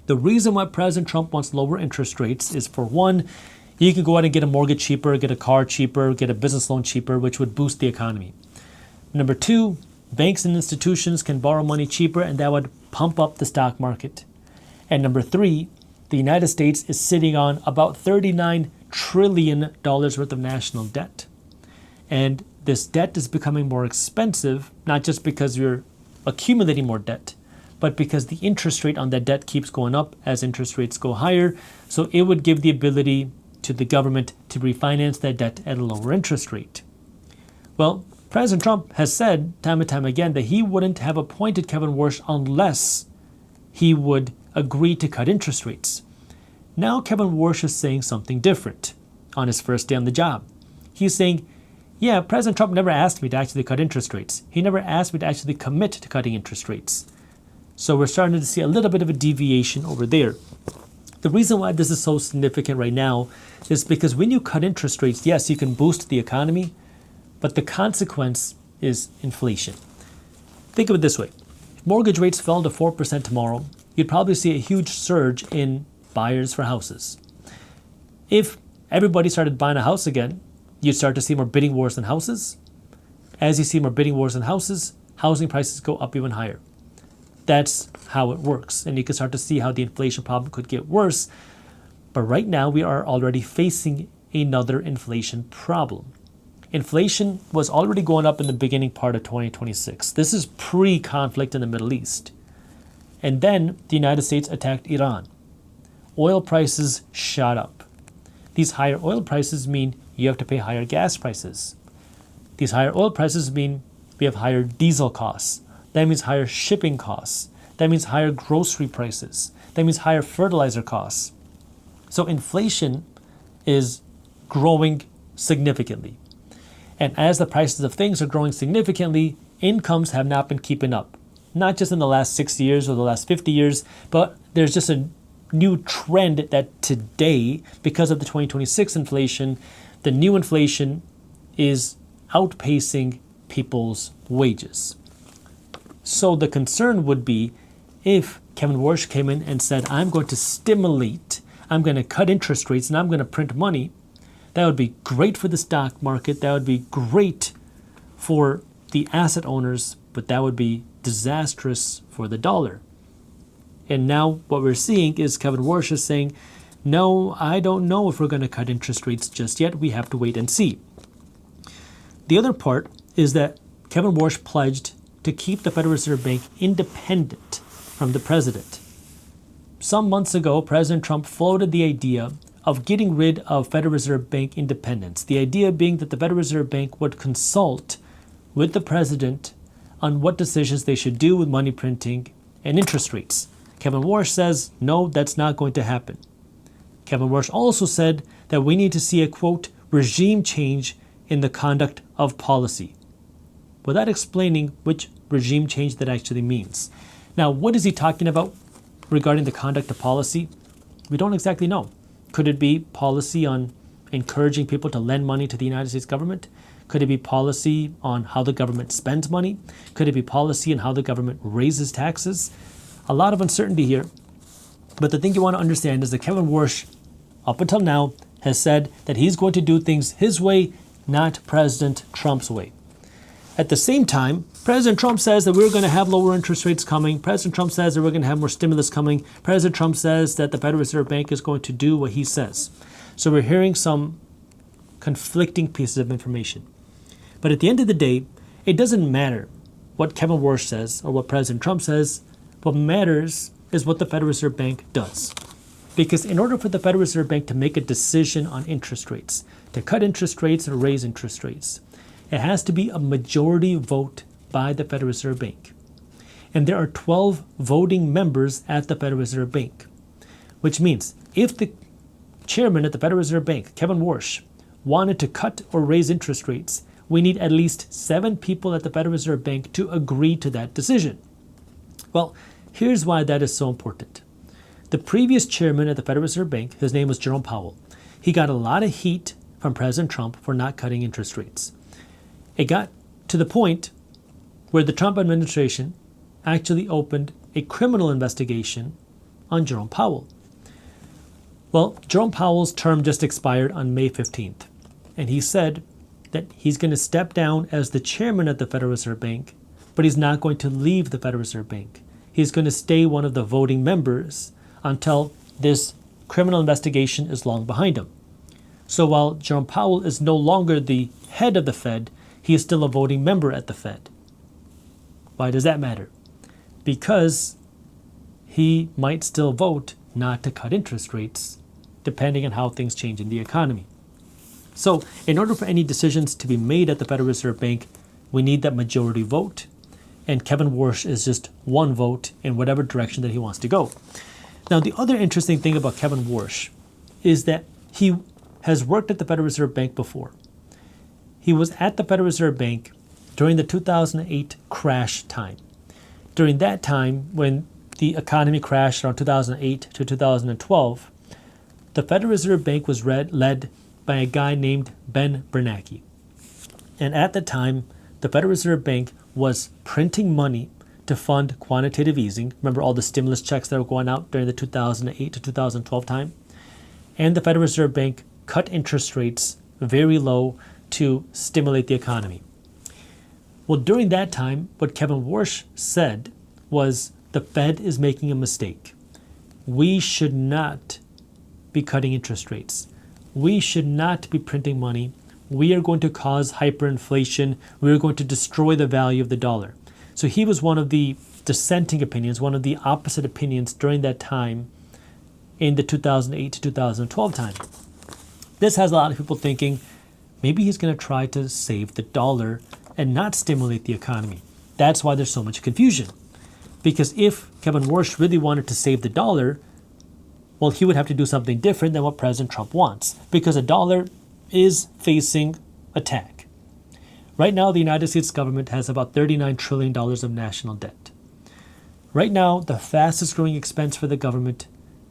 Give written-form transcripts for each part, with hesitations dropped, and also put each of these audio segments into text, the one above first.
The reason why President Trump wants lower interest rates is, for one, you can go out and get a mortgage cheaper, get a car cheaper, get a business loan cheaper, which would boost the economy. Number two, banks and institutions can borrow money cheaper, and that would pump up the stock market. And number three, the United States is sitting on about $39 trillion worth of national debt. And this debt is becoming more expensive, not just because you're accumulating more debt, but because the interest rate on that debt keeps going up as interest rates go higher. So it would give the ability to the government to refinance that debt at a lower interest rate. Well, President Trump has said time and time again that he wouldn't have appointed Kevin Worsh unless he would agree to cut interest rates. Now Kevin Worsh is saying something different on his first day on the job. He's saying, yeah, President Trump never asked me to actually cut interest rates. He never asked me to actually commit to cutting interest rates. So we're starting to see a little bit of a deviation over there. The reason why this is so significant right now is because when you cut interest rates, yes, you can boost the economy, but the consequence is inflation. Think of it this way. If mortgage rates fell to 4% tomorrow, you'd probably see a huge surge in buyers for houses. If everybody started buying a house again, you'd start to see more bidding wars on houses. As you see more bidding wars on houses, housing prices go up even higher. That's how it works. And you can start to see how the inflation problem could get worse. But right now, we are already facing another inflation problem. Inflation was already going up in the beginning part of 2026. This is pre-conflict in the Middle East. And then the United States attacked Iran. Oil prices shot up. These higher oil prices mean you have to pay higher gas prices. These higher oil prices mean we have higher diesel costs. That means higher shipping costs. That means higher grocery prices. That means higher fertilizer costs. So inflation is growing significantly. And as the prices of things are growing significantly, incomes have not been keeping up. Not just in the last 60 years or the last 50 years, but there's just a new trend that today, because of the 2026 inflation, the new inflation is outpacing people's wages. So the concern would be if Kevin Worsh came in and said, I'm going to stimulate, I'm going to cut interest rates, and I'm going to print money. That would be great for the stock market. That would be great for the asset owners, but that would be disastrous for the dollar. And now what we're seeing is Kevin Worsh is saying, no, I don't know if we're going to cut interest rates just yet. We have to wait and see. The other part is that Kevin Worsh pledged to keep the Federal Reserve Bank independent from the president. Some months ago, President Trump floated the idea of getting rid of Federal Reserve Bank independence. The idea being that the Federal Reserve Bank would consult with the president on what decisions they should do with money printing and interest rates. Kevin Worsh says, no, that's not going to happen. Kevin Worsh also said that we need to see a, quote, regime change in the conduct of policy, without explaining which regime change that actually means. Now, what is he talking about regarding the conduct of policy? We don't exactly know. Could it be policy on encouraging people to lend money to the United States government? Could it be policy on how the government spends money? Could it be policy on how the government raises taxes? A lot of uncertainty here. But the thing you want to understand is that Kevin Worsh, up until now, has said that he's going to do things his way, not President Trump's way. At the same time, President Trump says that we're going to have lower interest rates coming. President Trump says that we're going to have more stimulus coming. President Trump says that the Federal Reserve Bank is going to do what he says. So we're hearing some conflicting pieces of information. But at the end of the day, it doesn't matter what Kevin Worsh says or what President Trump says. What matters is what the Federal Reserve Bank does. Because in order for the Federal Reserve Bank to make a decision on interest rates, to cut interest rates or raise interest rates, it has to be a majority vote by the Federal Reserve Bank. And there are 12 voting members at the Federal Reserve Bank, which means if the chairman at the Federal Reserve Bank, Kevin Worsh, wanted to cut or raise interest rates, we need at least 7 people at the Federal Reserve Bank to agree to that decision. Well, here's why that is so important. The previous chairman at the Federal Reserve Bank, his name was Jerome Powell, he got a lot of heat from President Trump for not cutting interest rates. It got to the point where the Trump administration actually opened a criminal investigation on Jerome Powell. Well, Jerome Powell's term just expired on May 15th, and he said that he's going to step down as the chairman of the Federal Reserve Bank, but he's not going to leave the Federal Reserve Bank. He's going to stay one of the voting members until this criminal investigation is long behind him. So while Jerome Powell is no longer the head of the Fed, he is still a voting member at the Fed. Why does that matter? Because he might still vote not to cut interest rates, depending on how things change in the economy. So in order for any decisions to be made at the Federal Reserve Bank, we need that majority vote. And Kevin Worsh is just one vote in whatever direction that he wants to go. Now, the other interesting thing about Kevin Worsh is that he has worked at the Federal Reserve Bank before. He was at the Federal Reserve Bank during the 2008 crash time. During that time, when the economy crashed around 2008 to 2012, the Federal Reserve Bank was led by a guy named Ben Bernanke. And at the time, the Federal Reserve Bank was printing money to fund quantitative easing. Remember all the stimulus checks that were going out during the 2008 to 2012 time? And the Federal Reserve Bank cut interest rates very low to stimulate the economy. Well, during that time, what Kevin Worsh said was the Fed is making a mistake. We should not be cutting interest rates. We should not be printing money. We are going to cause hyperinflation. We are going to destroy the value of the dollar. So he was one of the dissenting opinions, one of the opposite opinions during that time in the 2008 to 2012 time. This has a lot of people thinking maybe he's going to try to save the dollar and not stimulate the economy. That's why there's so much confusion. Because if Kevin Worsh really wanted to save the dollar, well, he would have to do something different than what President Trump wants, because the dollar is facing attack. Right now, the United States government has about $39 trillion of national debt. Right now, the fastest growing expense for the government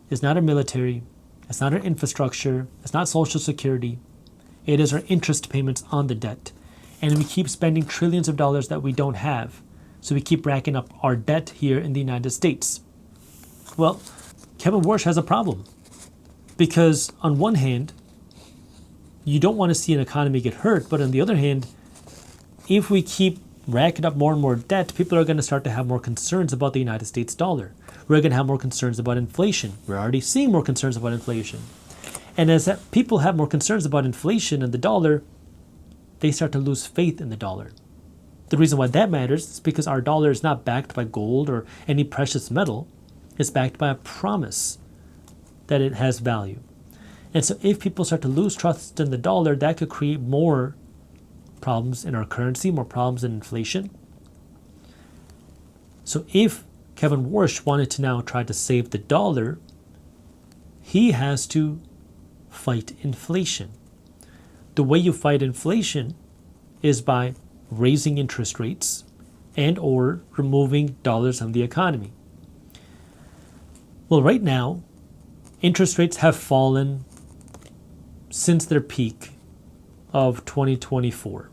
is not our military, it's not our infrastructure, it's not Social Security, it is our interest payments on the debt. And we keep spending trillions of dollars that we don't have. So we keep racking up our debt here in the United States. Well, Kevin Worsh has a problem. Because on one hand, you don't want to see an economy get hurt, but on the other hand, if we keep racking up more and more debt, people are going to start to have more concerns about the United States dollar. We're going to have more concerns about inflation. We're already seeing more concerns about inflation. And as people have more concerns about inflation and the dollar, they start to lose faith in the dollar. The reason why that matters is because our dollar is not backed by gold or any precious metal. It's backed by a promise that it has value. And so if people start to lose trust in the dollar, that could create more problems in our currency, more problems in inflation. So if Kevin Worsh wanted to now try to save the dollar, he has to fight inflation. The way you fight inflation is by raising interest rates and or removing dollars from the economy. Well, right now, interest rates have fallen since their peak of 2024.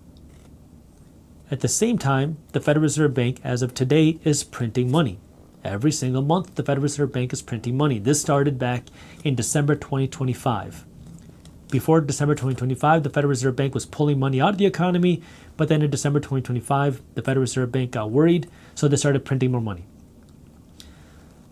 At the same time, the Federal Reserve Bank, as of today, is printing money. Every single month, the Federal Reserve Bank is printing money. This started back in December 2025. Before December 2025, the Federal Reserve Bank was pulling money out of the economy, but then in December 2025, the Federal Reserve Bank got worried, so they started printing more money.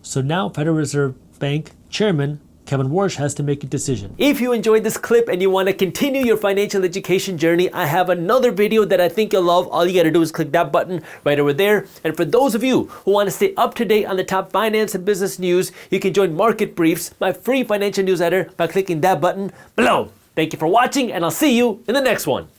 So now Federal Reserve Bank Chairman Kevin Worsh has to make a decision. If you enjoyed this clip and you want to continue your financial education journey, I have another video that I think you'll love. All you got to do is click that button right over there. And for those of you who want to stay up to date on the top finance and business news, you can join Market Briefs, my free financial newsletter, by clicking that button below. Thank you for watching, and I'll see you in the next one.